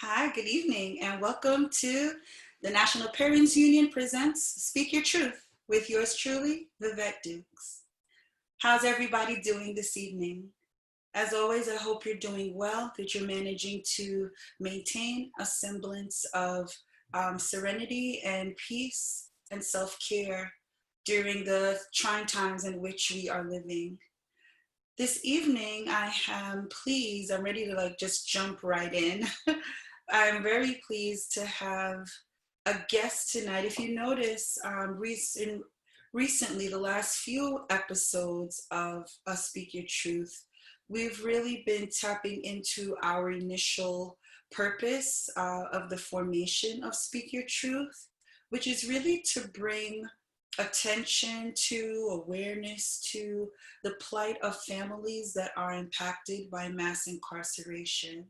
Hi, good evening, and welcome to the National Parents Union presents Speak Your Truth with yours truly, Vivett Dukes. How's everybody doing this evening? As always, I hope you're doing well, that you're managing to maintain a semblance of serenity and peace and self-care during the trying times in which we are living. This evening, I'm ready to just jump right in. I'm very pleased to have a guest tonight. If you notice, recently, the last few episodes of Speak Your Truth, we've really been tapping into our initial purpose of the formation of Speak Your Truth, which is really to bring attention to, awareness to the plight of families that are impacted by mass incarceration.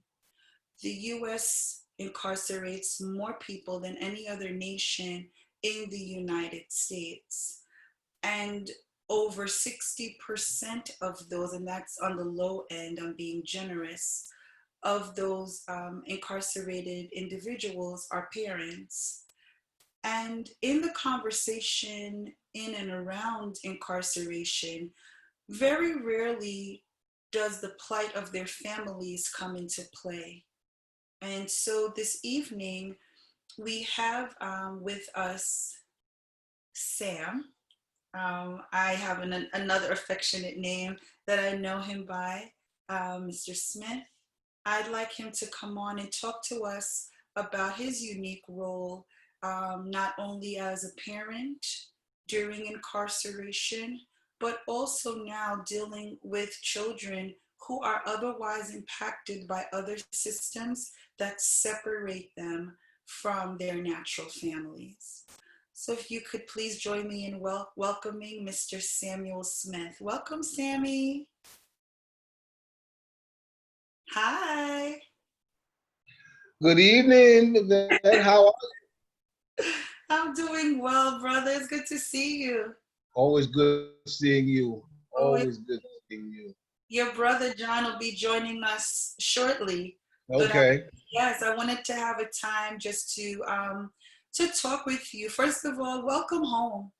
The US incarcerates more people than any other nation in the United States. And over 60% of those, and that's on the low end, I'm being generous, of those incarcerated individuals are parents. And in the conversation in and around incarceration, very rarely does the plight of their families come into play. And so this evening, we have with us Sam. I have another affectionate name that I know him by, Mr. Smith. I'd like him to come on and talk to us about his unique role, not only as a parent during incarceration, but also now dealing with children who are otherwise impacted by other systems that separate them from their natural families. So if you could please join me in welcoming Mr. Samuel Smith. Welcome, Sammy. Hi. Good evening, Vivett. How are I'm doing well, brother. It's good to see you. you? Always good seeing you. Always. Always good seeing you. Your brother John will be joining us shortly. But Okay. yes, I wanted to have a time just to talk with you. First of all, welcome home.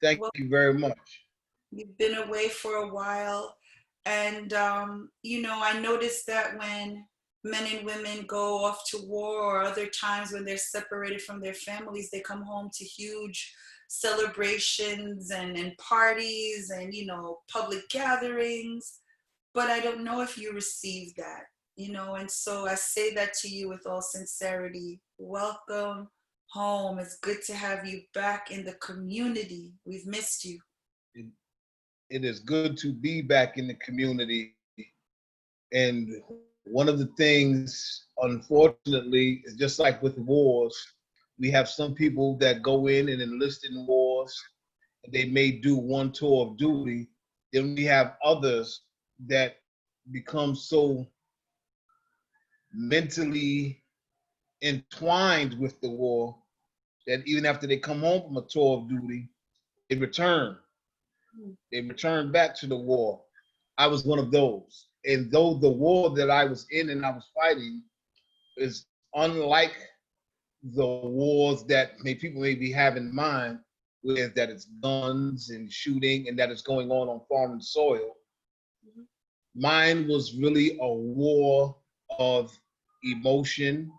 Thank Well, you very much. you've been away for a while, and I noticed that when men and women go off to war or other times when they're separated from their families, they come home to huge celebrations and parties and public gatherings. But I don't know if you received that, and so I say that to you with all sincerity. Welcome home. It's good to have you back in the community. We've missed you. It, it is good to be back in the community. And one of the things, unfortunately, is just like with wars, we have some people that go in and enlist in wars, and they may do one tour of duty. Then we have others that become so mentally entwined with the war that even after they come home from a tour of duty, they return. They return back to the war. I was one of those. And though the war that I was in and I was fighting is unlike the wars that people may be have in mind, where that it's guns and shooting and that it's going on foreign soil, mine was really a war of emotion,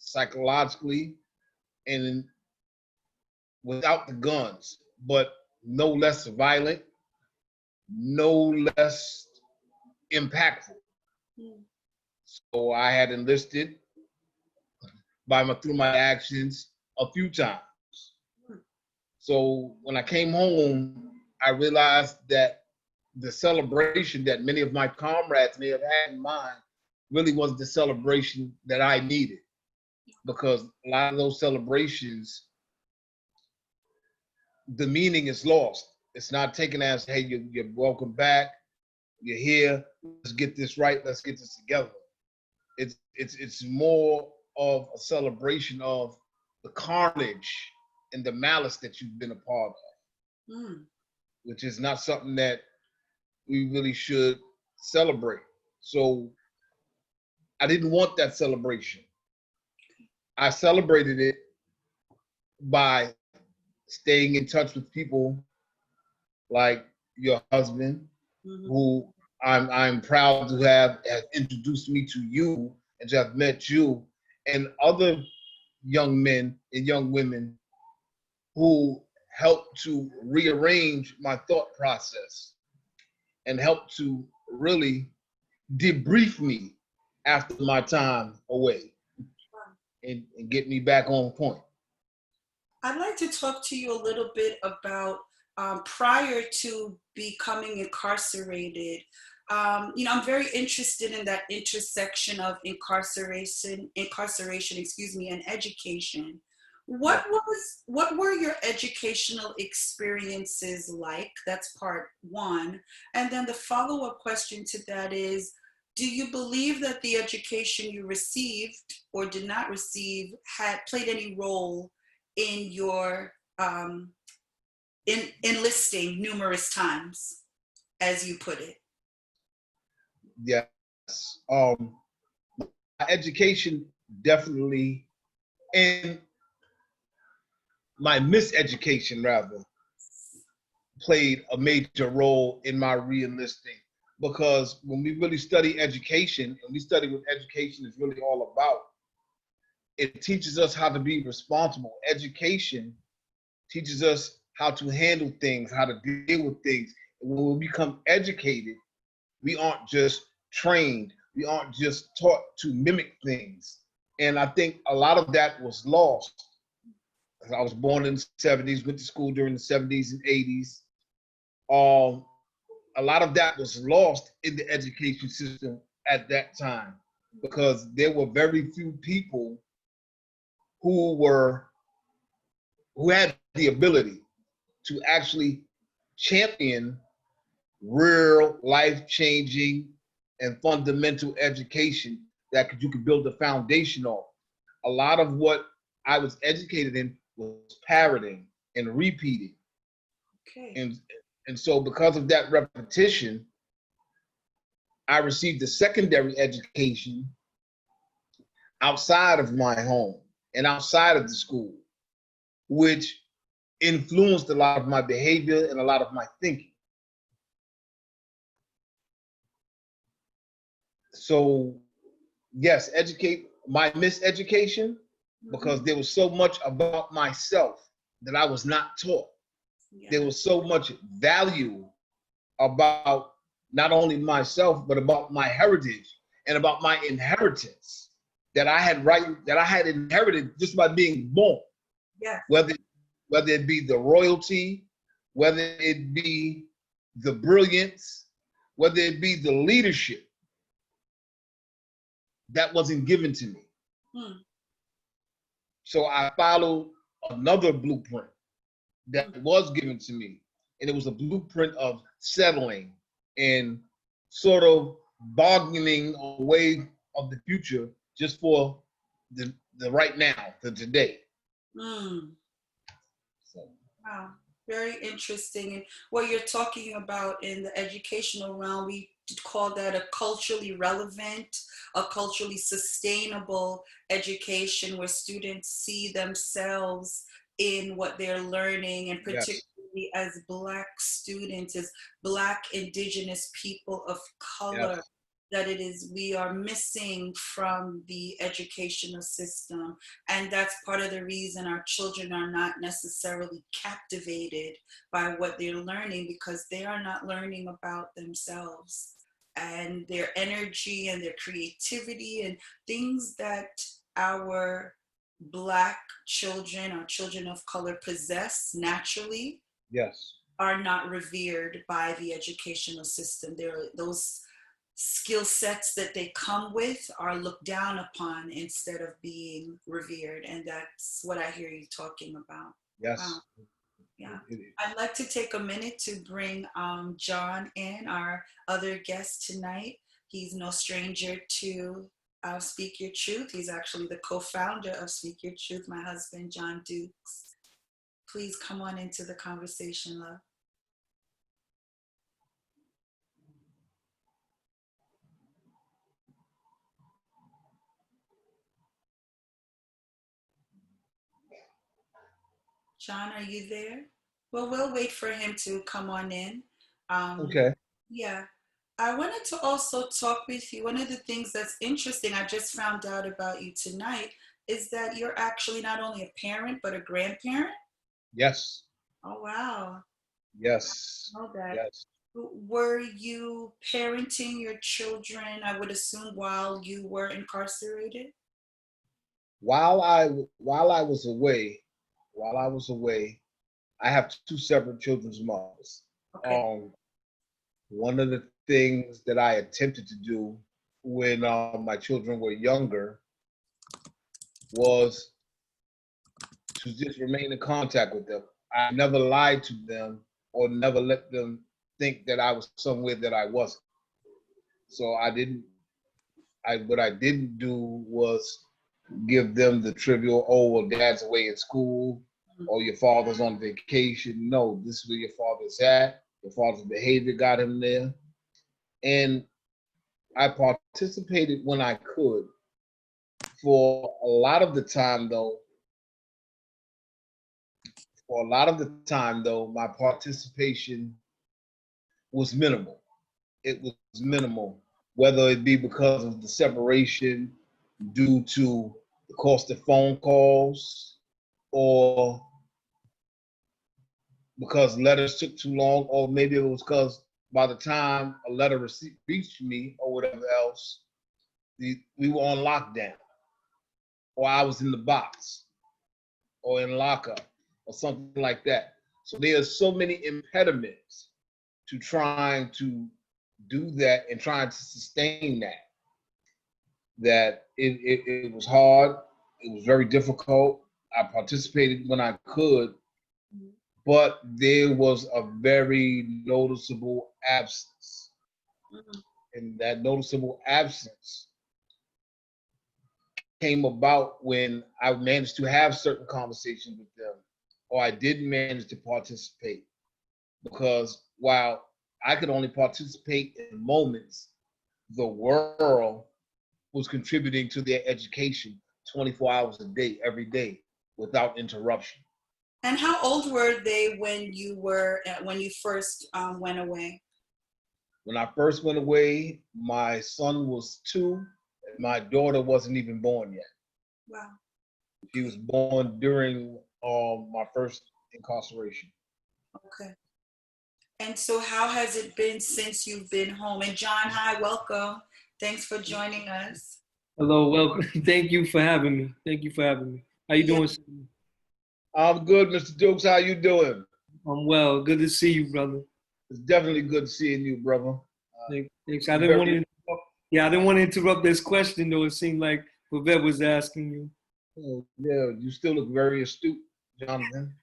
psychologically, and without the guns, but no less violent, no less impactful. So I had enlisted through my actions a few times. So when I came home, I realized that the celebration that many of my comrades may have had in mind really was the celebration that I needed, because a lot of those celebrations, the meaning is lost. It's not taken as, hey, you're welcome back, you're here, let's get this right, let's get this together. It's more of a celebration of the carnage and the malice that you've been a part of, which is not something that we really should celebrate. So I didn't want that celebration. I celebrated it by staying in touch with people like your husband, Mm-hmm. who I'm proud to have introduced me to you and to have met you, and other young men and young women who helped to rearrange my thought process and helped to really debrief me after my time away and get me back on point. I'd like to talk to you a little bit about prior to becoming incarcerated. I'm very interested in that intersection of incarceration, excuse me, and education. Yeah. What were your educational experiences like? That's part one. And then the follow-up question to that is, do you believe that the education you received or did not receive had played any role in your in enlisting numerous times, as you put it? Yes. Education definitely, and my miseducation rather, played a major role in my re-enlisting, because when we really study education and we study what education is really all about, it teaches us how to be responsible. Education teaches us how to handle things, how to deal with things. And when we become educated, we aren't just trained, we aren't just taught to mimic things. And I think a lot of that was lost. I was born in the 70s, went to school during the 70s and 80s. Um, a lot of that was lost in the education system at that time, because there were very few people who were who had the ability to actually champion real life-changing and fundamental education that you could build a foundation on. A lot of what I was educated in was parroting and repeating. Okay. And so because of that repetition, I received a secondary education outside of my home and outside of the school, which influenced a lot of my behavior and a lot of my thinking. So yes, educate my miseducation, because Mm-hmm. there was so much about myself that I was not taught. There Yeah. was so much value about not only myself, but about my heritage and about my inheritance that I had inherited just by being born. Yeah. Whether whether it be the royalty, whether it be the brilliance, whether it be the leadership, that wasn't given to me. Hmm. So I followed another blueprint Hmm. that was given to me. And it was a blueprint of settling and sort of bargaining away of the future just for the right now, the today. Hmm. So Wow, very interesting. And what you're talking about in the educational realm, we call that a culturally relevant, a culturally sustainable education where students see themselves in what they're learning, and yes, particularly as Black students, as Black Indigenous people of color, yes, that it is we are missing from the educational system. And that's part of the reason our children are not necessarily captivated by what they're learning, because they are not learning about themselves and their energy and their creativity and things that our Black children, our children of color, possess naturally, yes, are not revered by the educational system. There are those skill sets that they come with are looked down upon instead of being revered. And that's what I hear you talking about. Wow. yes. Yeah. I'd like to take a minute to bring John in, our other guest tonight. He's no stranger to Speak Your Truth. He's actually the co-founder of Speak Your Truth, my husband, John Dukes. Please come on into the conversation, love. John, are you there? Well, we'll wait for him to come on in. Um, Okay. yeah. I wanted to also talk with you. One of the things that's interesting, I just found out about you tonight, is that you're actually not only a parent, but a grandparent. Yes. Oh, wow. Yes. I know that. Yes. Were you parenting your children, I would assume, while you were incarcerated? While I was away, I have two separate children's mothers. Okay. Um, One of the things that I attempted to do when my children were younger was to just remain in contact with them. I never lied to them or never let them think that I was somewhere that I wasn't. So I didn't. What I didn't do was give them the trivial, oh, well, dad's away in school, or your father's on vacation. No, this is where your father's at. Your father's behavior got him there. And I participated when I could. For a lot of the time, though, my participation was minimal. It was minimal, whether it be because of the separation due to the cost of phone calls or because letters took too long, or maybe it was because by the time a letter reached me or whatever else, we were on lockdown, or I was in the box, or in lockup, or something like that. So there are so many impediments to trying to do that and trying to sustain that it was hard. It was very difficult. I participated when I could, but there was a very noticeable absence. And that noticeable absence came about when I managed to have certain conversations with them, or I didn't manage to participate. Because while I could only participate in moments, the world was contributing to their education 24 hours a day, every day, without interruption. And how old were they when you first went away? When I first went away, my son was 2, and my daughter wasn't even born yet. Wow. She was born during my first incarceration. Okay. And so, how has it been since you've been home? And John, hi, welcome. Thanks for joining us. Hello, welcome. Thank you for having me. Thank you for having me. How you Yeah. doing, Sam? I'm good, Mr. Dukes. How you doing? I'm well. Good to see you, brother. It's definitely good seeing you, brother. Thanks. Very. I didn't want to interrupt this question though. It seemed like Vivett was asking you. Yeah, you still look very astute, Jonathan.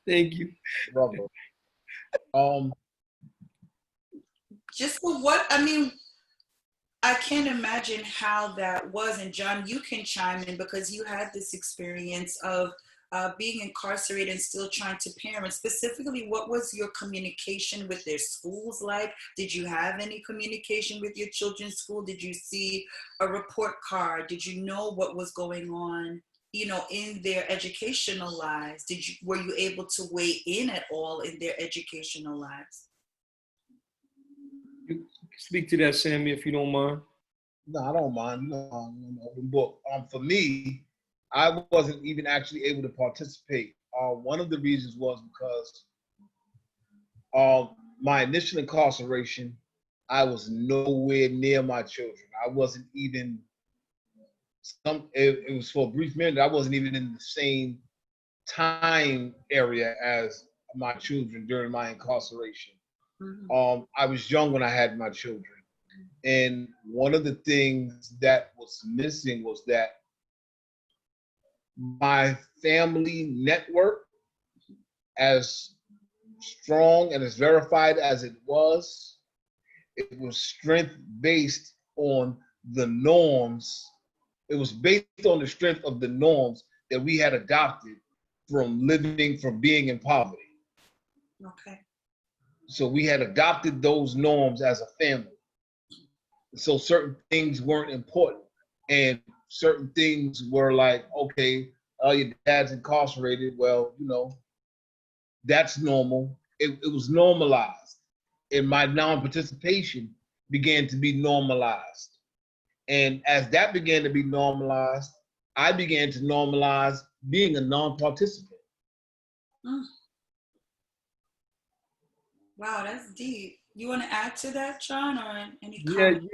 Thank you. Brother. Um, Just for what, I mean, I can't imagine how that was. And John, you can chime in because you had this experience of being incarcerated and still trying to parent. Specifically, what was your communication with their schools like? Did you have any communication with your children's school? Did you see a report card? Did you know what was going on, in their educational lives? Were you able to weigh in at all in their educational lives? You speak to that, Sammy, if you don't mind. no, I don't mind. Open book. For me, I wasn't even actually able to participate. One of the reasons was because my initial incarceration, I was nowhere near my children. I wasn't even it was for a brief minute. I wasn't even in the same time area as my children during my incarceration. Mm-hmm. I was young when I had my children. And one of the things that was missing was that my family network, as strong and as verified as it was strength based on the norms. It was based on the strength of the norms that we had adopted from being in poverty. Okay. So we had adopted those norms as a family. So certain things weren't important. And certain things were like, okay, your dad's incarcerated. Well, you know, that's normal. It was normalized. And my non-participation began to be normalized. And as that began to be normalized, I began to normalize being a non-participant. Mm. Wow, that's deep. You want to add to that, John, or any comment?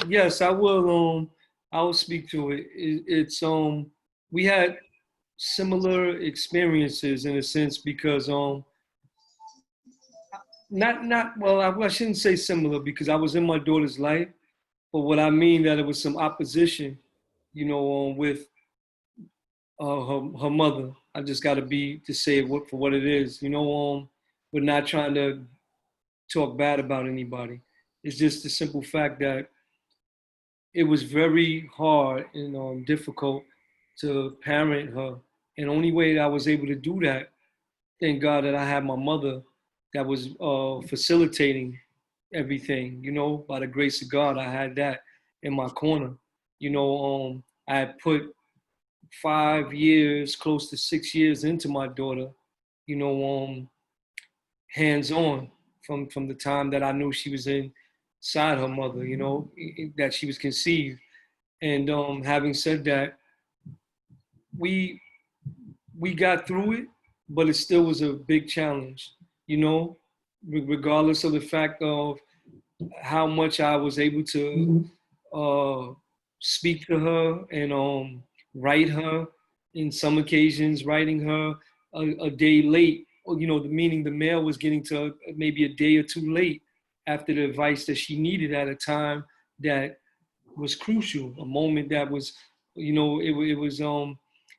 Yes, I will. I will speak to it. It's we had similar experiences in a sense because not well, I shouldn't say similar because I was in my daughter's life, but what I mean that it was some opposition, you know, with her mother. I just got to be to say it for what it is, you know. We're not trying to talk bad about anybody. It's just the simple fact that it was very hard and difficult to parent her. And the only way that I was able to do that, thank God that I had my mother that was facilitating everything. You know, by the grace of God, I had that in my corner. You know, I had put 5 years, close to 6 years into my daughter. You know, hands on from the time that I knew she was inside her mother. You know, that she was conceived. And having said that, we we got through it, but it still was a big challenge, you know, regardless of the fact of how much I was able to speak to her and write her. In some occasions, writing her a day late, or, you know, the meaning the mail was getting to her maybe a day or two late after the advice that she needed at a time that was crucial, a moment that was, you know, it was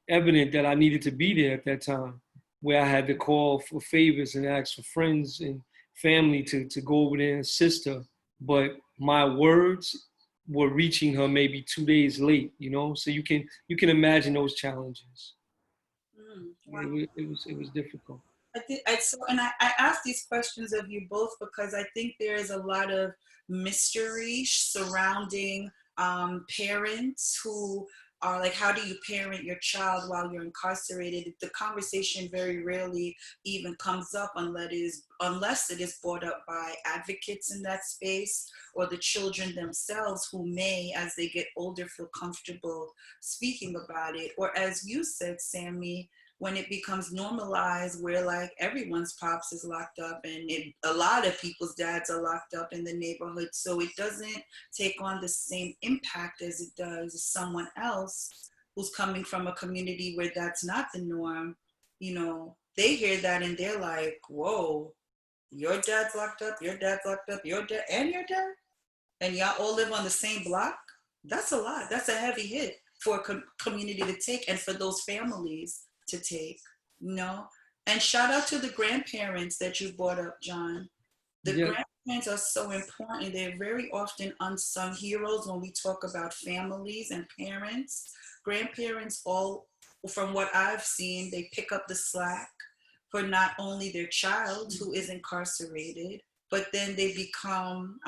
evident that I needed to be there at that time, where I had to call for favors and ask for friends and family to go over there and assist her. But my words were reaching her maybe 2 days late, you know. So you can imagine those challenges. Wow. It was difficult. I think I so, and I ask these questions of you both because I think there is a lot of mystery surrounding parents who are like, how do you parent your child while you're incarcerated? The conversation very rarely even comes up unless it is brought up by advocates in that space or the children themselves who may, as they get older, feel comfortable speaking about it. Or as you said, Sammy, when it becomes normalized where like everyone's pops is locked up and a lot of people's dads are locked up in the neighborhood, so it doesn't take on the same impact as it does someone else who's coming from a community where that's not the norm. You know, they hear that and they're like, whoa, your dad's locked up, your dad's locked up, your dad and your dad, and y'all all live on the same block. That's a lot. That's a heavy hit for a community to take and for those families to take, you know? And shout out to the grandparents that you brought up, John. The Yeah, grandparents are so important. They're very often unsung heroes when we talk about families and parents. Grandparents, all from what I've seen, they pick up the slack for not only their child who is incarcerated, but then they become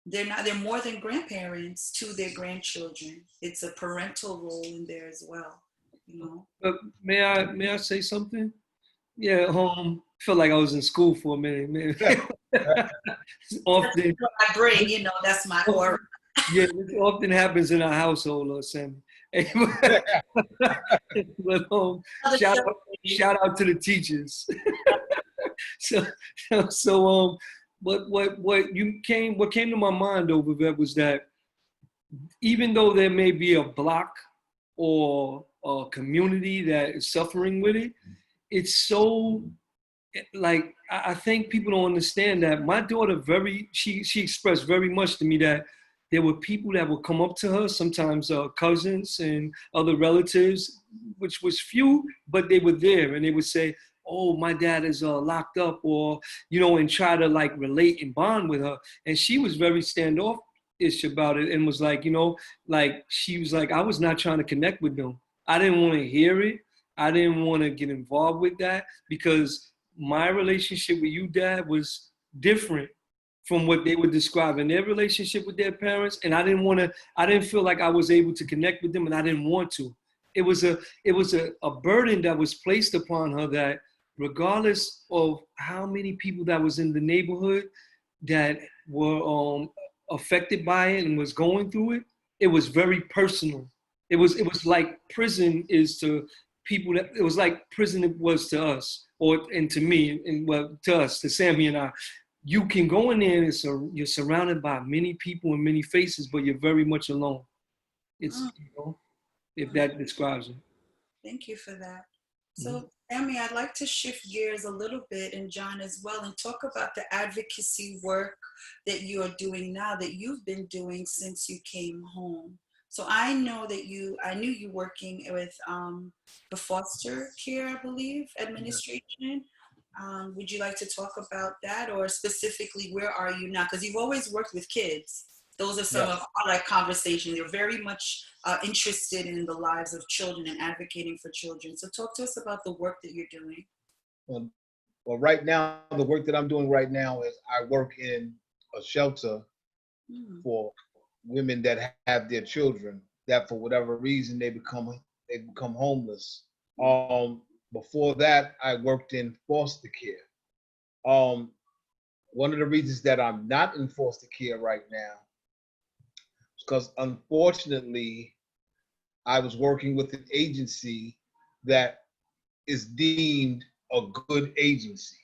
they're more than grandparents to their grandchildren. It's a parental role in there as well, you know. but may I say something? Yeah, felt like I was in school for a minute, man. That's Often, what I bring, you know, that's my aura. yeah, it often happens in our household, Sammy. But shout out to the teachers. so so but what came to my mind over that was that even though there may be a block or a community that is suffering with it, it's so like I think people don't understand that my daughter she expressed very much to me that there were people that would come up to her, sometimes cousins and other relatives, which was few, but they were there, and they would say, "Oh, my dad is locked up," or and try to like relate and bond with her. And she was very standoffish about it, and was like, like she was like, I was not trying to connect with them. I didn't want to hear it. I didn't want to get involved with that because my relationship with you, Dad, was different. from what they were describing their relationship with their parents, and I didn't feel like I was able to connect with them, and I didn't want to. It was a burden that was placed upon her, that regardless of how many people that was in the neighborhood that were affected by it and was going through it, it was very personal. It was like prison is to people that it was like prison was to us, and to me, and well, to us, to Sammy and I. You can go in there and you're surrounded by many people and many faces, but you're very much alone. It's, if that describes it. Thank you for that. Mhm. So, Emmy, I'd like to shift gears a little bit, and John as well, and talk about the advocacy work that you are doing now, that you've been doing since you came home. So I know that I knew you working with the foster care, I believe, administration. Would you like to talk about that, or specifically, where are you now? Because you've always worked with kids. Those are some Yes. of our conversations. You're very much interested in the lives of children and advocating for children. So talk to us about the work that you're doing. Well, well, right now, the work that I'm doing right now is I work in a shelter Mm. for women that have their children that for whatever reason they become homeless. Before that, I worked in foster care. Um, One of the reasons that I'm not in foster care right now is because unfortunately I was working with an agency that is deemed a good agency,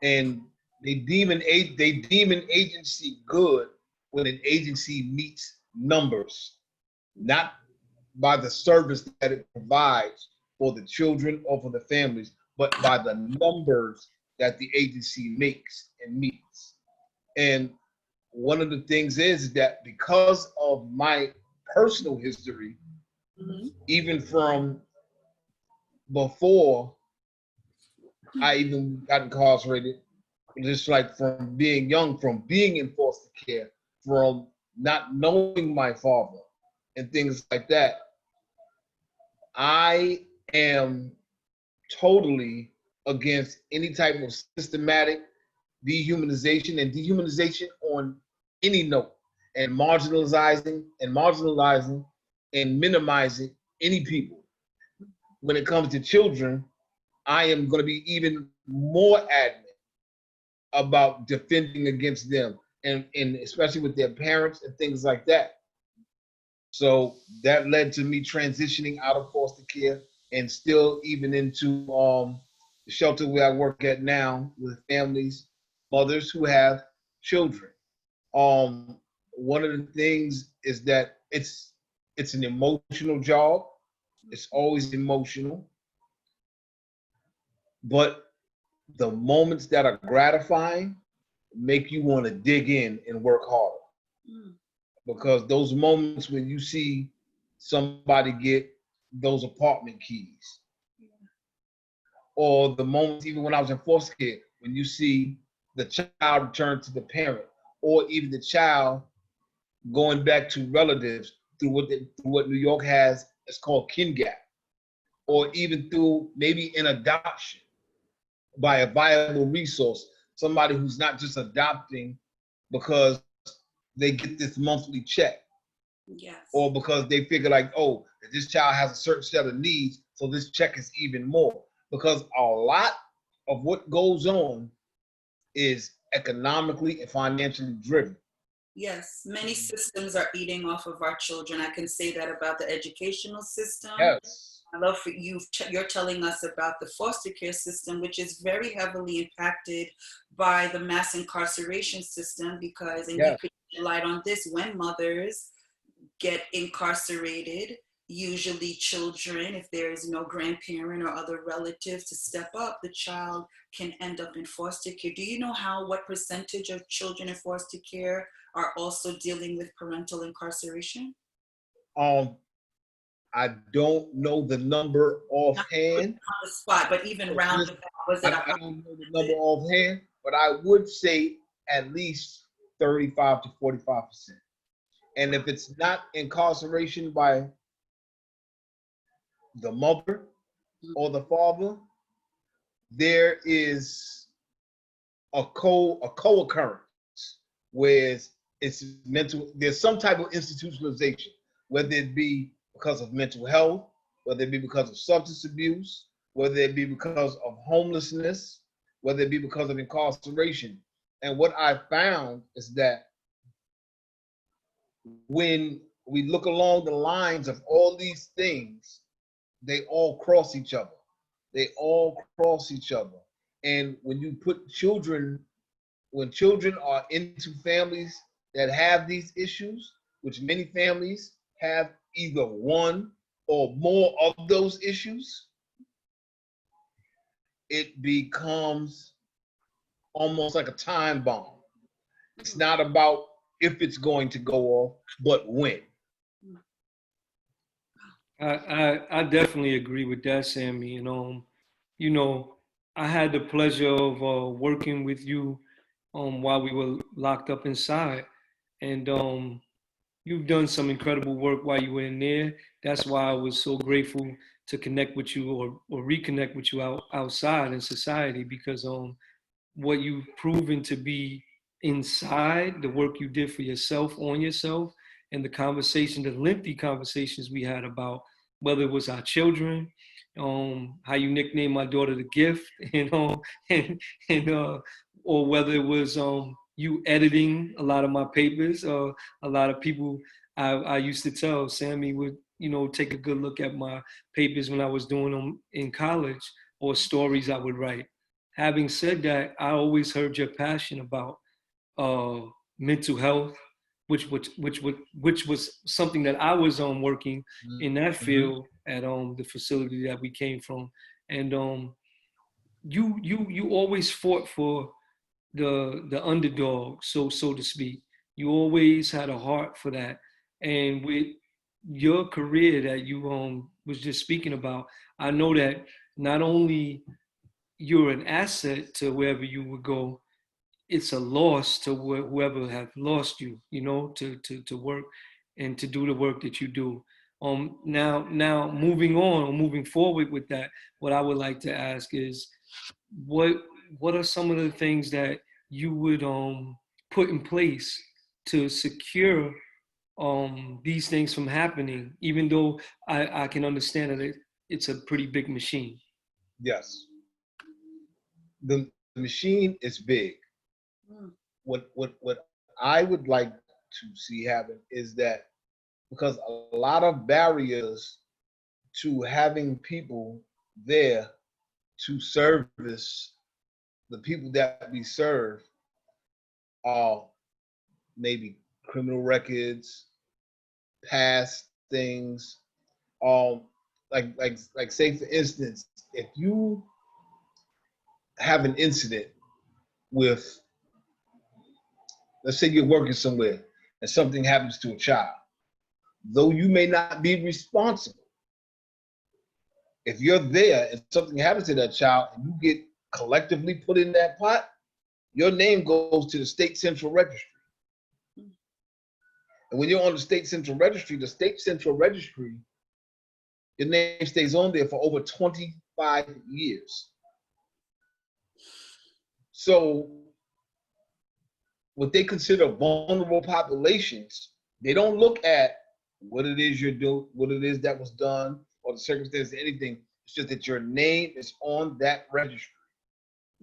and they deem an agency good when an agency meets numbers, not by the service that it provides for the children or for the families, but by the numbers that the agency makes and meets. And one of the things is that because of my personal history, Mhm. even from before I even got incarcerated, just like from being young, from being in foster care, from not knowing my father and things like that, I am totally against any type of systematic dehumanization on any note, and marginalizing and minimizing any people. When it comes to children, I am going to be even more adamant about defending against them, and especially with their parents and things like that. So that led to me transitioning out of foster care and still even into the shelter where I work at now with families, mothers who have children. One of the things is that it's an emotional job. It's always emotional, but the moments that are gratifying make you want to dig in and work harder, Mm. because those moments when you see somebody get those apartment keys, or the moments even when I was in foster care when you see the child return to the parent, or even the child going back to relatives through what New York has, it's called kin gap, or even through maybe an adoption by a viable resource, somebody who's not just adopting because they get this monthly check, Yes. or because they figure like, oh, this child has a certain set of needs, so this check is even more. Because a lot of what goes on is economically and financially driven. Yes. Many systems are eating off of our children. I can say that about the educational system. Yes, I love for you. You're telling us about the foster care system, which is very heavily impacted by the mass incarceration system. Because, and you yes, could shed light on this, when mothers get incarcerated, usually children, if there is no grandparent or other relative to step up, the child can end up in foster care. Do you know what percentage of children in foster care are also dealing with parental incarceration? um, I don't know the number Not to put you offhand. on the spot, but even But just, roundabout, was it I don't know the number offhand, but I would say at least 35 to 45%. And if it's not incarceration by the mother or the father, there is a co-occurrence. whereas it's mental, there's some type of institutionalization, whether it be because of mental health, whether it be because of substance abuse, whether it be because of homelessness, whether it be because of incarceration. And what I found is that when we look along the lines of all these things, they all cross each other. They all cross each other. And when you put children, when children are into families that have these issues, which many families have either one or more of those issues, it becomes almost like a time bomb. It's not about if it's going to go off, but when. I definitely agree with that, Sammy. You know, I had the pleasure of working with you while we were locked up inside, and you've done some incredible work while you were in there. That's why I was so grateful to connect with you or reconnect with you outside in society because what you've proven to be inside, the work you did for yourself, on yourself, and the lengthy conversations we had about whether it was our children, how you nicknamed my daughter the gift, and and or whether it was you editing a lot of my papers. A lot of people I used to tell Sammy would take a good look at my papers when I was doing them in college or stories I would write. Having said that, I always heard your passion about uh, mental health, which was something that I was working in that Mm-hmm. field at the facility that we came from, and you always fought for the underdog, so to speak. You always had a heart for that, and with your career that you was just speaking about, I know that not only you're an asset to wherever you would go, it's a loss to whoever have lost you, to work and to do the work that you do. Now moving on or moving forward with that, what I would like to ask is what what are some of the things that you would put in place to secure these things from happening, even though I can understand that it's a pretty big machine. Yes. The machine is big. Mm. What I would like to see happen is that because a lot of barriers to having people there to service the people that we serve are maybe criminal records, past things. Um, like say for instance, if you have an incident with, let's say you're working somewhere and something happens to a child, though you may not be responsible, if you're there and something happens to that child and you get collectively put in that pot, your name goes to the state central registry. And when you're on the state central registry, your name stays on there for over 25 years. So what they consider vulnerable populations, they don't look at what it is you're doing, what it is that was done, or the circumstances, anything. It's just that your name is on that registry.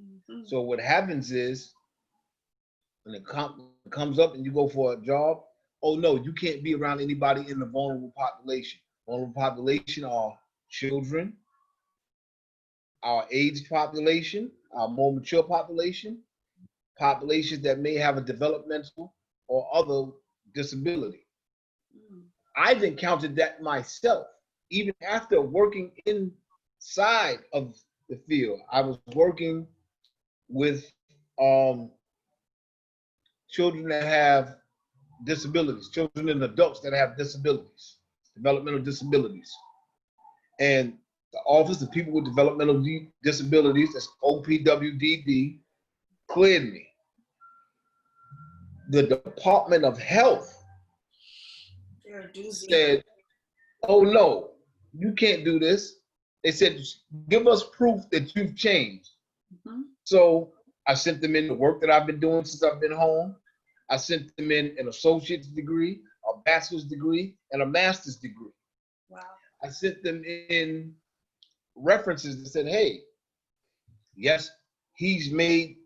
Mm-hmm. So what happens is when it comes up and you go for a job, oh no, you can't be around anybody in the vulnerable population. Vulnerable population are children, our aged population, our more mature population, populations that may have a developmental or other disability. Mm. I've encountered that myself, even after working inside of the field. I was working with children that have disabilities, children and adults that have disabilities, developmental disabilities. And the Office of People with Developmental Disabilities, that's OPWDD, cleared me. The Department of Health You're a doozy. said, oh no, you can't do this. They said, give us proof that you've changed. Mm-hmm. So I sent them in the work that I've been doing since I've been home. I sent them in an associate's degree, a bachelor's degree, and a master's degree. Wow. I sent them in references that said, hey, yes, he's made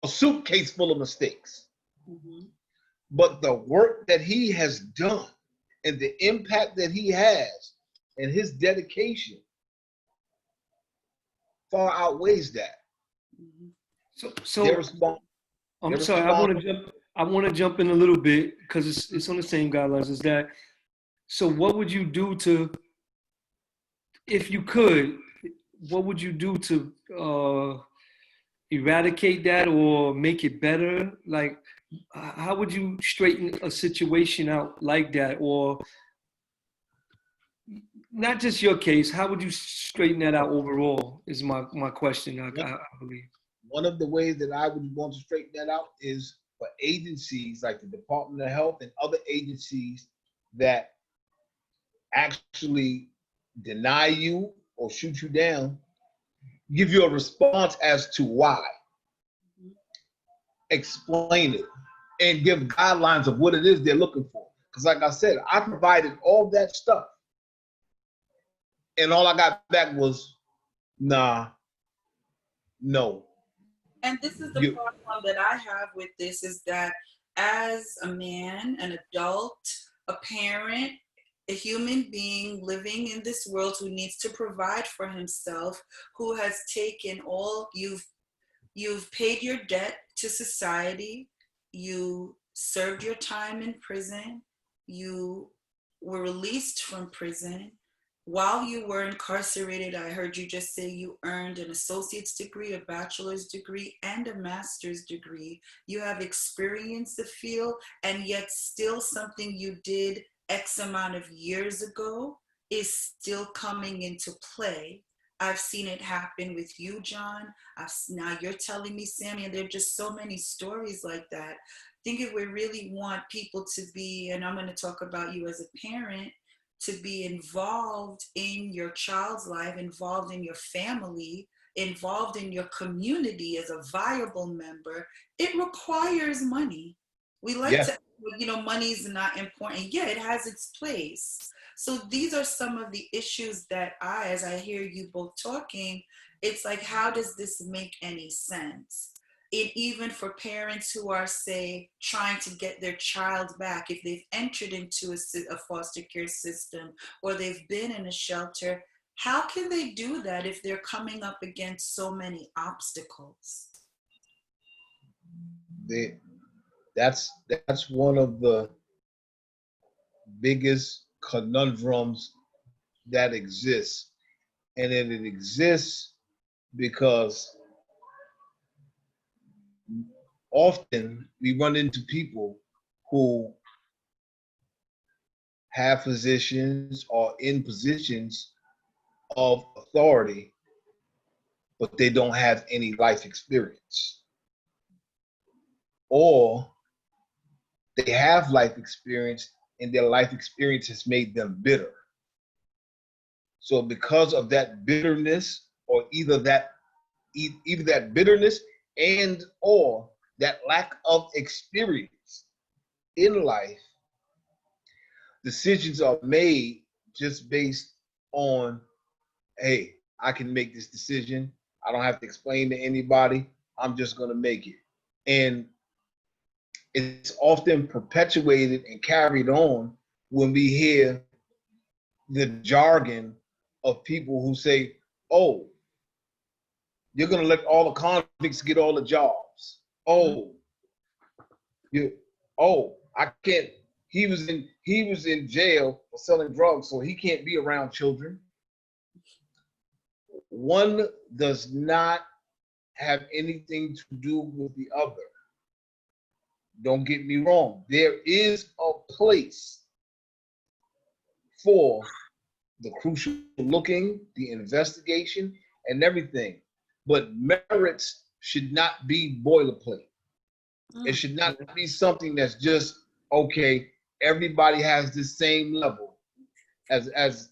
a suitcase full of mistakes, Mm-hmm. but the work that he has done and the impact that he has and his dedication far outweighs that. Mm-hmm. So They're respons- I'm they're sorry. responsible. I want to jump in a little bit because it's on the same guidelines as that. So what would you do to, if you could, what would you do to eradicate that or make it better? Like, how would you straighten a situation out like that? Or not just your case, how would you straighten that out overall is my question, I believe. One of the ways that I would want to straighten that out is for agencies like the Department of Health and other agencies that actually deny you or shoot you down, give you a response as to why. Explain it and give guidelines of what it is they're looking for. Because like I said, I provided all that stuff. And all I got back was, nah, no. And this is the You, problem that I have with this is that as a man, an adult, a parent, a human being living in this world who needs to provide for himself, who has taken all you've paid your debt to society, you served your time in prison, you were released from prison. While you were incarcerated, I heard you just say you earned an associate's degree, a bachelor's degree, and a master's degree. You have experience the field, and yet still something you did X amount of years ago is still coming into play. I've seen it happen with you, John. Now you're telling me, Sammy, and there are just so many stories like that. I think if we really want people to be, and I'm going to talk about you as a parent, to be involved in your child's life, involved in your family, involved in your community as a viable member, it requires money. We like yeah, to, money is not important. Yeah, it has its place. So these are some of the issues that as I hear you both talking, it's like, how does this make any sense? Even for parents who are, say, trying to get their child back, if they've entered into a foster care system or they've been in a shelter, how can they do that if they're coming up against so many obstacles? they, that's one of the biggest conundrums that exists. And it exists because often we run into people who have positions or in positions of authority, but they don't have any life experience. Or they have life experience and their life experience has made them bitter. So because of that bitterness, or either that bitterness and or that lack of experience in life, decisions are made just based on, hey, I can make this decision. I don't have to explain to anybody. I'm just going to make it. And it's often perpetuated and carried on when we hear the jargon of people who say, oh, you're going to let all the convicts get all the jobs. Oh, you, oh, I can't. He was in jail for selling drugs, so he can't be around children. One does not have anything to do with the other. Don't get me wrong. There is a place for the crucial looking, the investigation, and everything. But merits should not be boilerplate. It should not be something that's just okay. Everybody has the same level. As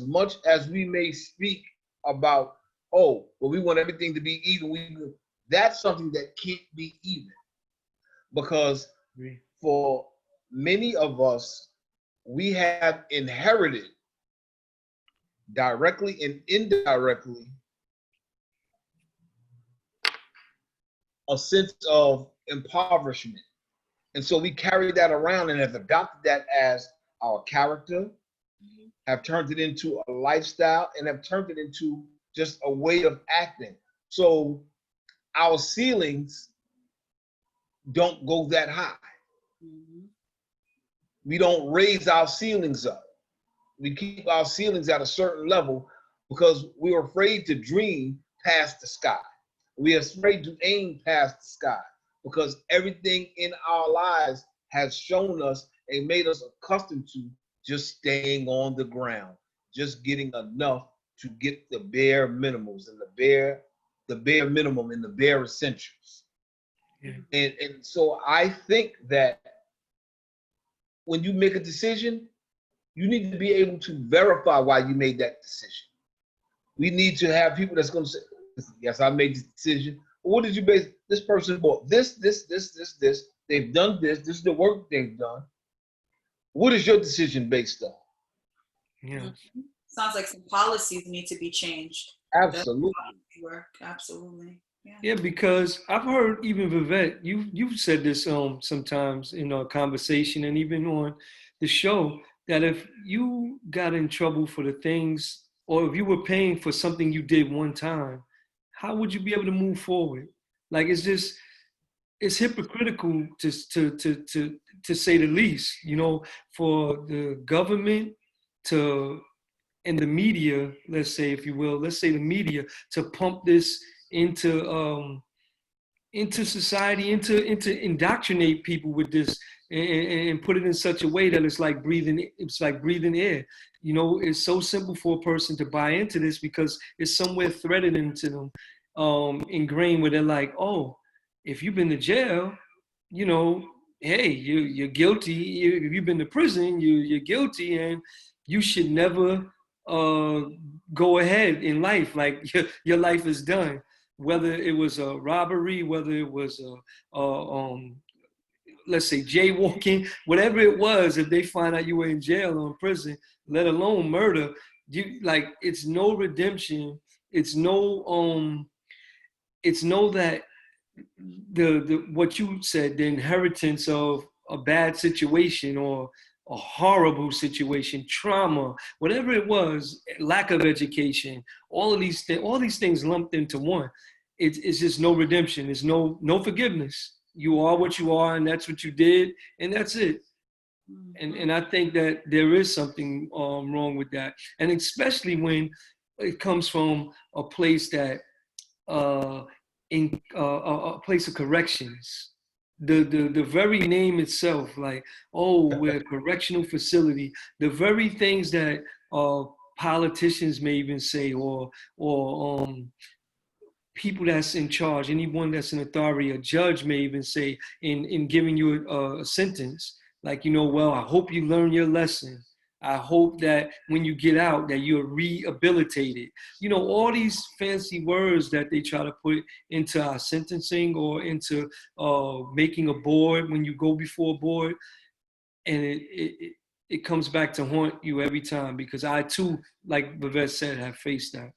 much as we may speak about, oh, well, we want everything to be even. That's something that can't be even. because for many of us, we have inherited directly and indirectly a sense of impoverishment. And so we carry that around and have adopted that as our character, have turned it into a lifestyle, and have turned it into just a way of acting. So our ceilings don't go that high. We don't raise our ceilings up. We keep our ceilings at a certain level because we're afraid to dream past the sky. We're afraid to aim past the sky because everything in our lives has shown us and made us accustomed to just staying on the ground, just getting enough to get the bare minimums and the bare minimum and the bare essentials. Yeah. And so I think that when you make a decision, you need to be able to verify why you made that decision. We need to have people that's going to say, yes, I made this decision. What did you base? This person bought this. They've done this. This is the work they've done. What is your decision based on? Yeah. Sounds like some policies need to be changed. Absolutely. Work. Absolutely. Yeah, because I've heard even Vivett, you've said this sometimes in a conversation and even on the show, that if you got in trouble for the things, or if you were paying for something you did one time, how would you be able to move forward? Like it's hypocritical to say the least, for the government to, and the media, let's say, if you will, let's say the media, to pump this into society, into indoctrinate people with this, and put it in such a way that it's like breathing air. It's so simple for a person to buy into this because it's somewhere threaded into them, ingrained where they're like, oh, if you've been to jail, hey, you're guilty. If you've been to prison, you're guilty, and you should never go ahead in life. Like your life is done. Whether it was a robbery, whether it was let's say jaywalking, whatever it was, if they find out you were in jail or in prison, let alone murder, it's no redemption. It's no that the what you said, the inheritance of a bad situation or a horrible situation, trauma, whatever it was, lack of education, all these things lumped into one. It's just no redemption. There's no forgiveness. You are what you are, and that's what you did, and that's it. And I think that there is something wrong with that, and especially when it comes from a place that in a place of corrections. The very name itself, like, oh, we're a correctional facility. The very things that politicians may even say, or people that's in charge, anyone that's in authority, a judge may even say in giving you a sentence, like, well, I hope you learn your lesson. I hope that when you get out that you're rehabilitated. All these fancy words that they try to put into our sentencing or into making a board when you go before a board. And it comes back to haunt you every time, because I too, like Vivett said, have faced that.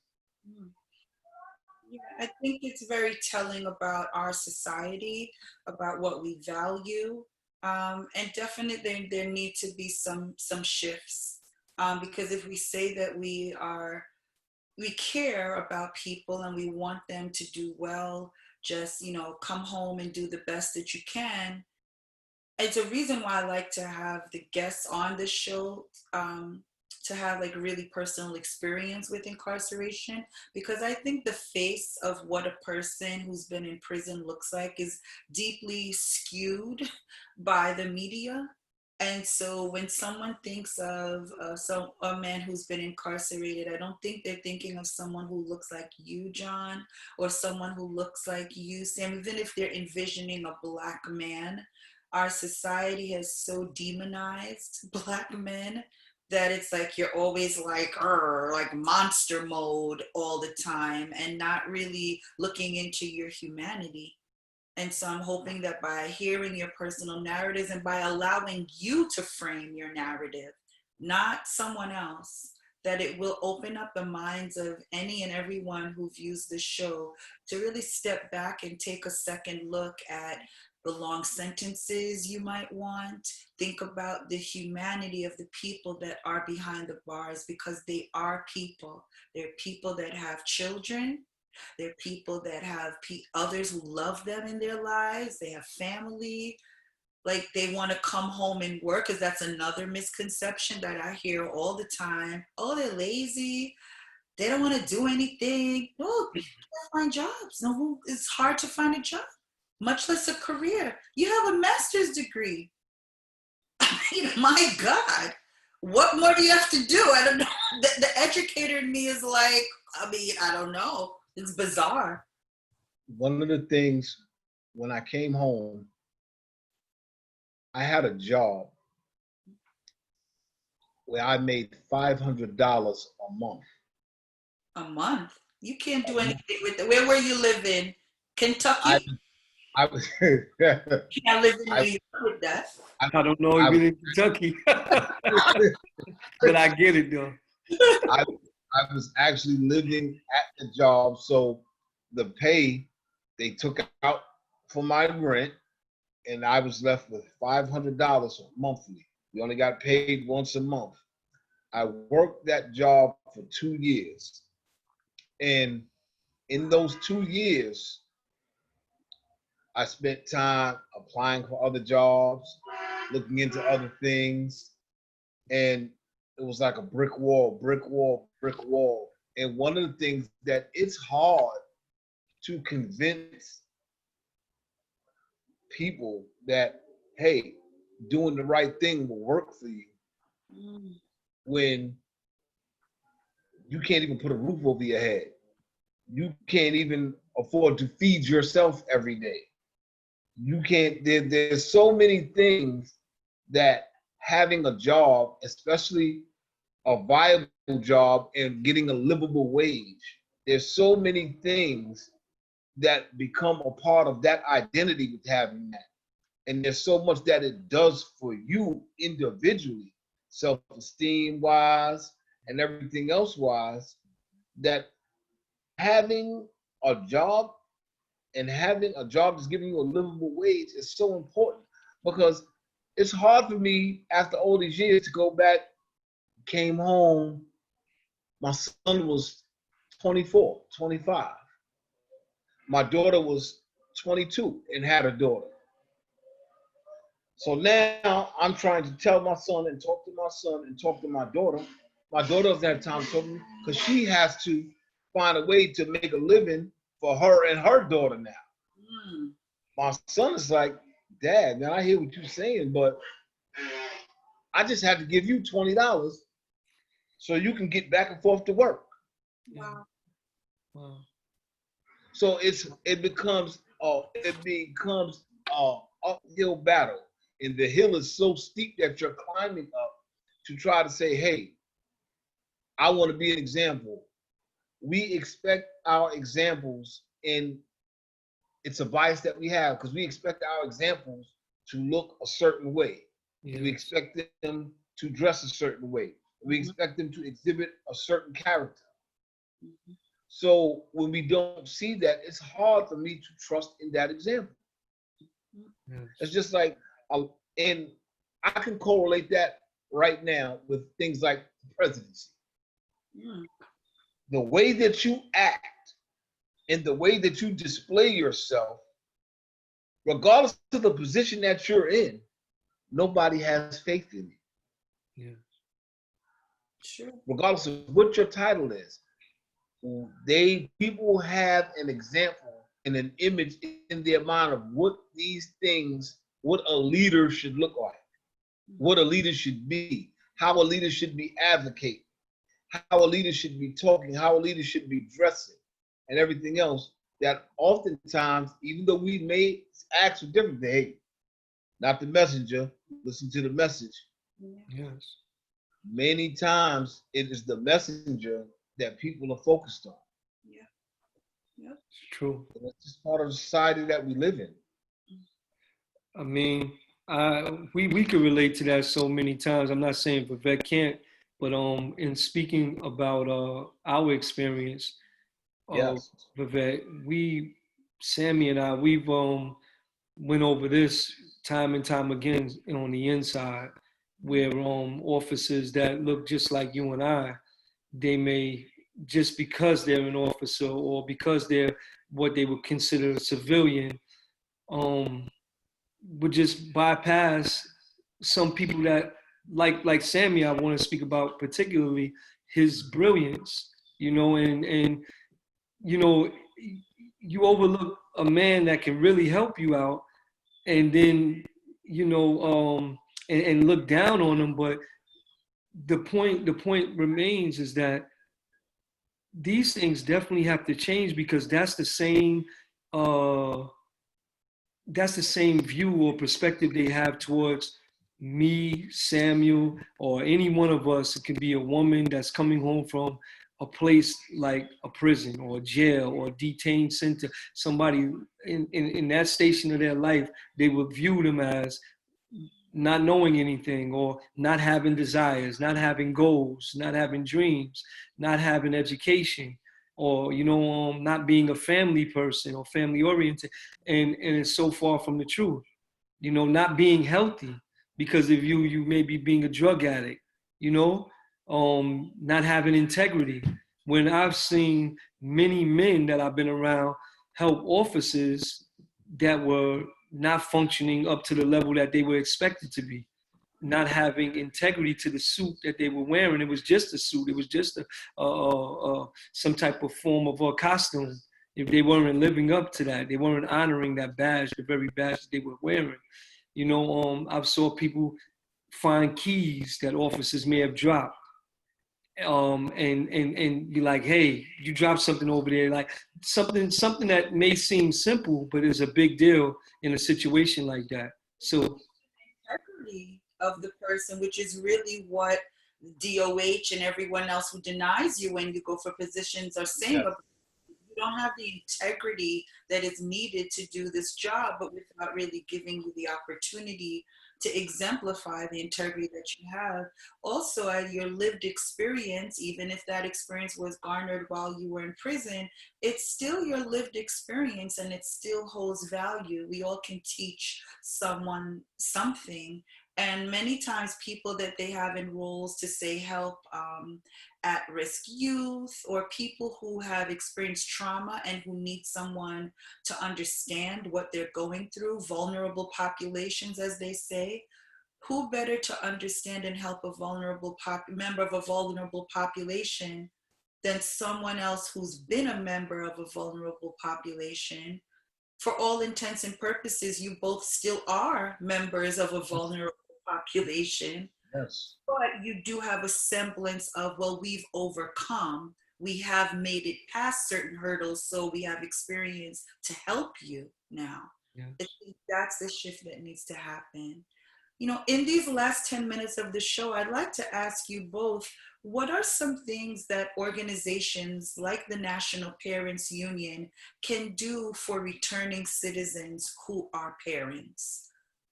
Yeah, I think it's very telling about our society, about what we value. And definitely there need to be some shifts, because if we say that we care about people and we want them to do well, just come home and do the best that you can. It's a reason why I like to have the guests on the show, to have like really personal experience with incarceration, because I think the face of what a person who's been in prison looks like is deeply skewed by the media. And so when someone thinks of a man who's been incarcerated, I don't think they're thinking of someone who looks like you, John, or someone who looks like you, Sam. Even if they're envisioning a Black man, our society has so demonized Black men that it's like you're always like monster mode all the time, and not really looking into your humanity. And so I'm hoping that by hearing your personal narratives and by allowing you to frame your narrative, not someone else, that it will open up the minds of any and everyone who views this show to really step back and take a second look at the long sentences you might want. Think about the humanity of the people that are behind the bars, because they are people. They're people that have children. They're people that have others who love them in their lives. They have family. Like, they want to come home and work, because that's another misconception that I hear all the time. Oh, they're lazy. They don't want to do anything. No, people can't find jobs. No, it's hard to find a job, much less a career. You have a master's degree. I mean, my God, what more do you have to do? I don't know. The educator in me is like, I mean, I don't know. It's bizarre. One of the things when I came home, I had a job where I made $500 a month. A month? You can't do anything with it. Where were you living? Kentucky? I was Can't live in I, New York with that. I don't know if you're in Kentucky, but I get it though. I was actually living at the job, so the pay they took out for my rent, and I was left with $500 monthly. We only got paid once a month. I worked that job for 2 years, and in those 2 years, I spent time applying for other jobs, looking into other things, and it was like a brick wall, brick wall, brick wall. And one of the things that it's hard to convince people that, hey, doing the right thing will work for you when you can't even put a roof over your head. You can't even afford to feed yourself every day. You can't, there's so many things that having a job, especially a viable job and getting a livable wage, there's so many things that become a part of that identity with having that. And there's so much that it does for you individually, self-esteem wise and everything else wise, that having a job and having a job that's giving you a livable wage is so important, because it's hard for me after all these years to go back, came home, my son was 24, 25. My daughter was 22 and had a daughter. So now I'm trying to tell my son and talk to my son and talk to my daughter. My daughter doesn't have time to talk to me because she has to find a way to make a living for her and her daughter now. My son is like, Dad, man, I hear what you're saying, but I just have to give you $20 so you can get back and forth to work. Wow. Wow. So it becomes a uphill battle, and the hill is so steep that you're climbing up to try to say, hey, I want to be an example. We expect our examples, and it's a bias that we have because we expect our examples to look a certain way. Yes. We expect them to dress a certain way. We expect them to exhibit a certain character. So when we don't see that, it's hard for me to trust in that example. Yes. It's just like, and I can correlate that right now with things like the presidency. The way that you act and the way that you display yourself, regardless of the position that you're in, nobody has faith in you. Yeah. Sure. Regardless of what your title is, people have an example and an image in their mind of what these things, what a leader should look like, what a leader should be, how a leader should be advocating, how a leader should be talking, how a leader should be dressing, and everything else. That oftentimes, even though we may ask for different things, hey, not the messenger, listen to the message. Yes. Many times it is the messenger that people are focused on. Yeah. Yep. It's true. And it's just part of the society that we live in. I mean, we could relate to that so many times. I'm not saying Vivett can't, but in speaking about our experience, uh, Yes. Vivett, Sammy and I, we've went over this time and time again on the inside, where officers that look just like you and I, they may, just because they're an officer or because they're what they would consider a civilian, um, would just bypass some people that like Sammy. I want to speak about particularly his brilliance, and you know you overlook a man that can really help you out, and then you know and look down on him. But the point remains is that these things definitely have to change, because uh that's the same view or perspective they have towards me, Samuel, or any one of us. It could be a woman that's coming home from a place like a prison or a jail or a detained center. Somebody in that station of their life, they would view them as not knowing anything, or not having desires, not having goals, not having dreams, not having education, or not being a family person or family oriented, and it's so far from the truth. Not being healthy because of you may be being a drug addict. You know, not having integrity. When I've seen many men that I've been around help officers that were not functioning up to the level that they were expected to be, not having integrity to the suit that they were wearing. It was just a suit. It was just some type of form of a costume. If they weren't living up to that, they weren't honoring that badge, the very badge that they were wearing. I've saw people find keys that officers may have dropped, and be like, hey, you dropped something over there, like something that may seem simple, but is a big deal in a situation like that. So Integrity of the person, which is really what DOH and everyone else who denies you when you go for positions are saying. Yes. You don't have the integrity that is needed to do this job, but without really giving you the opportunity to exemplify the integrity that you have. Also, your lived experience, even if that experience was garnered while you were in prison, it's still your lived experience and it still holds value. We all can teach someone something. And many times, people that they have in roles to say help at-risk youth or people who have experienced trauma and who need someone to understand what they're going through, vulnerable populations, as they say. Who better to understand and help a vulnerable member of a vulnerable population than someone else who's been a member of a vulnerable population? For all intents and purposes, you both still are members of a vulnerable population, Yes. but you do have a semblance of, well, we've overcome, we have made it past certain hurdles, so we have experience to help you now. yeah. I think that's the shift that needs to happen. In these last 10 minutes of the show, I'd like to ask you both, what are some things that organizations like the National Parents Union can do for returning citizens who are parents?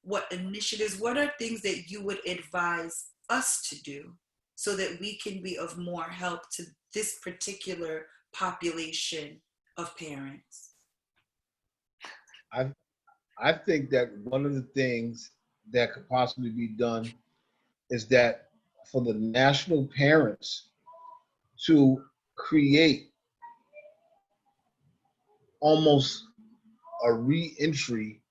What initiatives, what are things that you would advise us to do so that we can be of more help to this particular population of parents? I I think that one of the things that could possibly be done is that for the national parents to create almost a reentry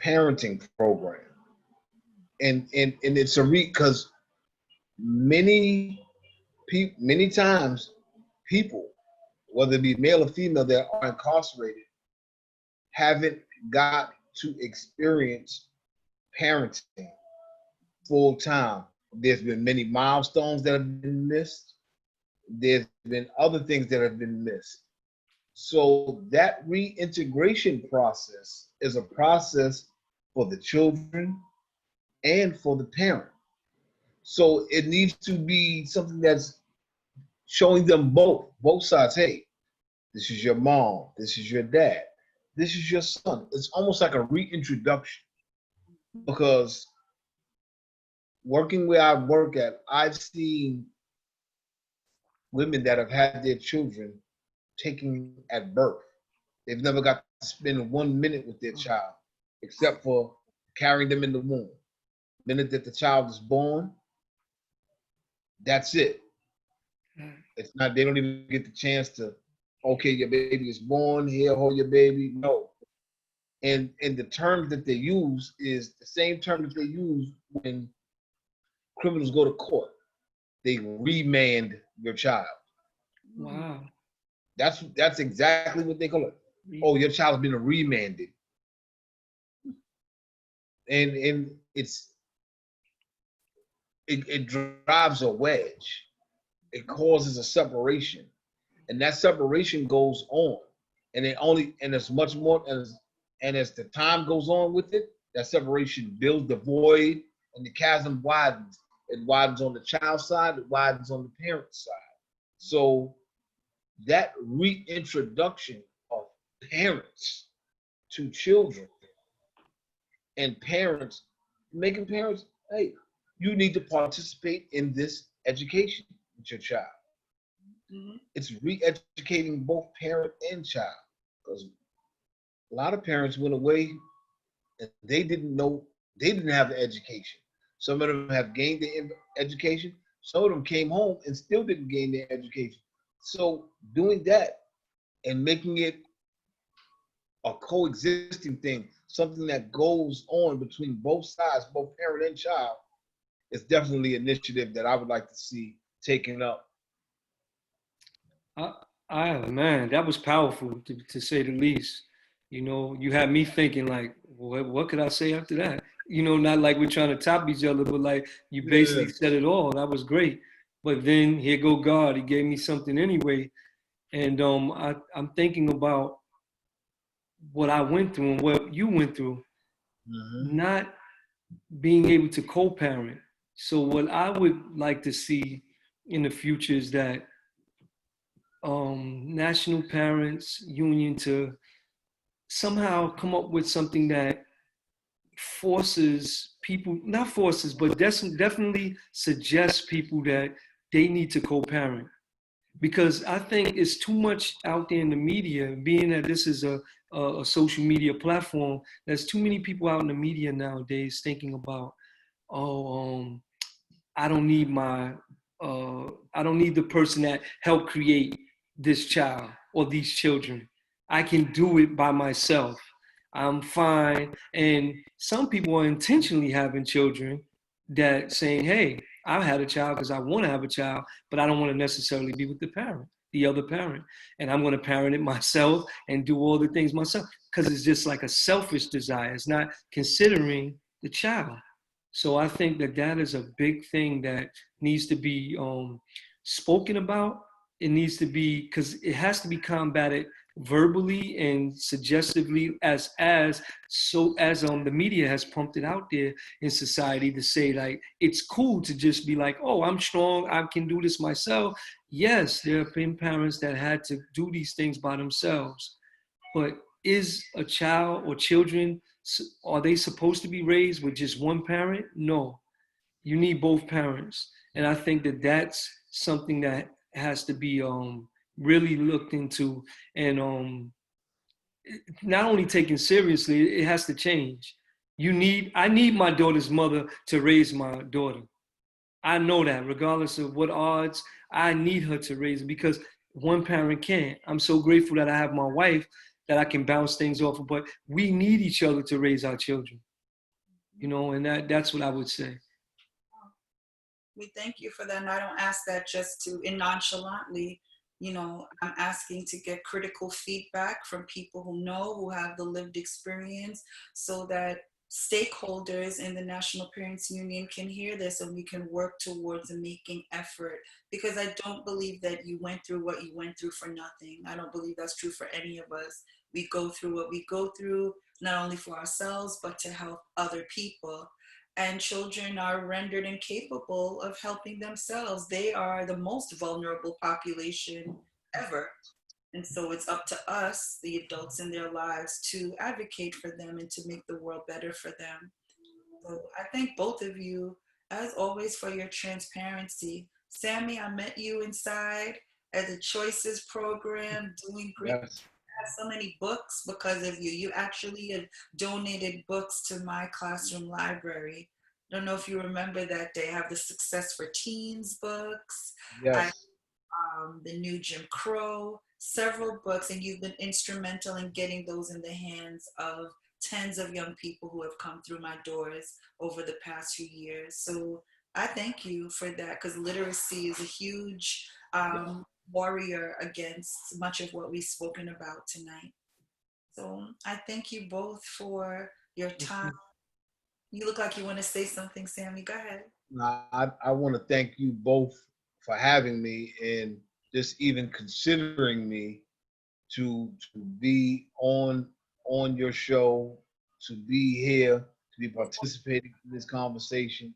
parenting program. And it's a because many times people, whether it be male or female, that are incarcerated, haven't got to experience parenting full time. There's been many milestones that have been missed. There's been other things that have been missed. So that reintegration process is a process for the children and for the parent. So it needs to be something that's showing them both sides. Hey, this is your mom, this is your dad. this is your son. It's almost like a reintroduction because working where I work at, I've seen women that have had their children taken at birth. They've never got to spend 1 minute with their child, except for carrying them in the womb. The minute that the child is born, that's it. It's not, they don't even get the chance to, okay, your baby is born, here, hold your baby. No. And the terms that they use is the same term that they use when criminals go to court. They remand your child. Wow. That's exactly what they call it. Oh, your child's been remanded. And it drives a wedge. It causes a separation. And that separation goes on. And as much more as the time goes on with it, that separation builds the void and the chasm widens. It widens on the child side, it widens on the parent side. So that reintroduction of parents to children and parents, making parents, hey, you need to participate in this education with your child. Mm-hmm. It's re-educating both parent and child, because a lot of parents went away and they didn't know, they didn't have the education. Some of them have gained the education. Some of them came home and still didn't gain their education. So doing that and making it a coexisting thing, something that goes on between both sides, both parent and child, is definitely an initiative that I would like to see taken up. Man, that was powerful to say the least. You know, you had me thinking like, what could I say after that? You know, not like we're trying to top each other, but like you basically said it all. That was great. But then here go God. He gave me something anyway. And I'm thinking about what I went through and what you went through, not being able to co-parent. So what I would like to see in the future is that National Parents Union to somehow come up with something that forces people, not forces, but definitely suggests people that they need to co-parent. Because I think it's too much out there in the media, being that this is a social media platform, there's too many people out in the media nowadays thinking about, oh, I don't need I don't need the person that helped create this child or these children. I can do it by myself. I'm fine. And some people are intentionally having children that saying, hey, I had a child because I want to have a child, but I don't want to necessarily be with the other parent. And I'm going to parent it myself and do all the things myself because it's just like a selfish desire. It's not considering the child. So I think that is a big thing that needs to be spoken about. It needs to be, because it has to be combated verbally and suggestively as the media has pumped it out there in society to say like it's cool to just be like, oh, I'm strong, I can do this myself. Yes, there have been parents that had to do these things by themselves, but is a child or children, are they supposed to be raised with just one parent? No, you need both parents. And I think that's something that has to be really looked into and not only taken seriously, it has to change. I need my daughter's mother to raise my daughter. I know that regardless of what odds, I need her to raise it because one parent can't. I'm so grateful that I have my wife that I can bounce things off of, but we need each other to raise our children, you know, and that's what I would say. We thank you for that. And I don't ask that just to nonchalantly, I'm asking to get critical feedback from people who know, who have the lived experience, so that stakeholders in the National Parents Union can hear this and we can work towards making effort. Because I don't believe that you went through what you went through for nothing. I don't believe that's true for any of us. We go through what we go through, not only for ourselves, but to help other people. And children are rendered incapable of helping themselves. They are the most vulnerable population ever. And so it's up to us, the adults in their lives, to advocate for them and to make the world better for them. So I thank both of you, as always, for your transparency. Sammy, I met you inside at the Choices program, doing great. Yes. I have so many books because of you. You actually have donated books to my classroom library. I don't know if you remember that day. I have the Success for Teens books. I Yes. The New Jim Crow, several books, and you've been instrumental in getting those in the hands of tens of young people who have come through my doors over the past few years. So I thank you for that, because literacy is a huge warrior against much of what we've spoken about tonight. So I thank you both for your time. You look like you want to say something, Sammy. Go ahead. I want to thank you both for having me and just even considering me to be on your show, to be here, to be participating in this conversation.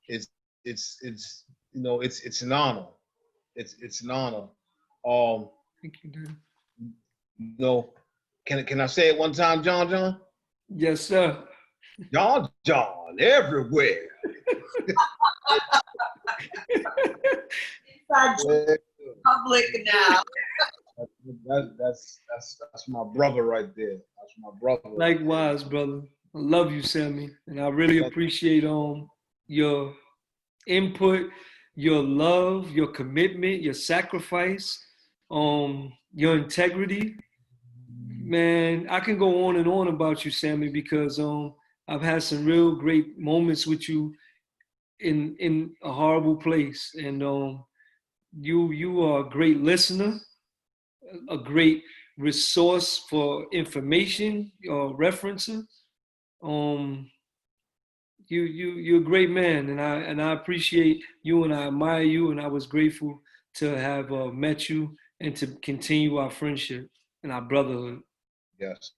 It's it's an honor. It's an honor. Um, Thank you, Dan. you know, can I say it one time, John John? Yes, sir. John John everywhere. Inside public now. That's my brother right there. That's my brother. Likewise, brother. I love you, Sammy, and I really appreciate your input, your love, your commitment, your sacrifice, your integrity. Man, I can go on and on about you, Sammy, because I've had some real great moments with you in a horrible place, and you are a great listener, a great resource for information or references. Um, you're a great man, and I appreciate you, and I admire you, and I was grateful to have met you and to continue our friendship and our brotherhood. Yes.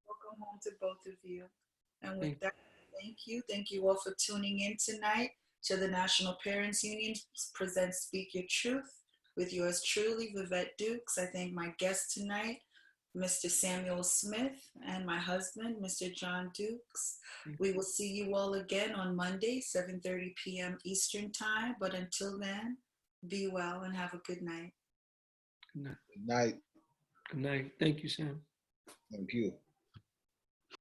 Welcome home to both of you. And with Thank that, thank you. Thank you all for tuning in tonight to the National Parents Union presents Speak Your Truth with yours truly, Vivett Dukes. I thank my guest tonight, Mr. Samuel Smith, and my husband, Mr. John Dukes. We will see you all again on Monday, 7:30 p.m. Eastern Time. But until then, be well and have a good night. Good night. Good night. Good night. Thank you, Sam. Thank you.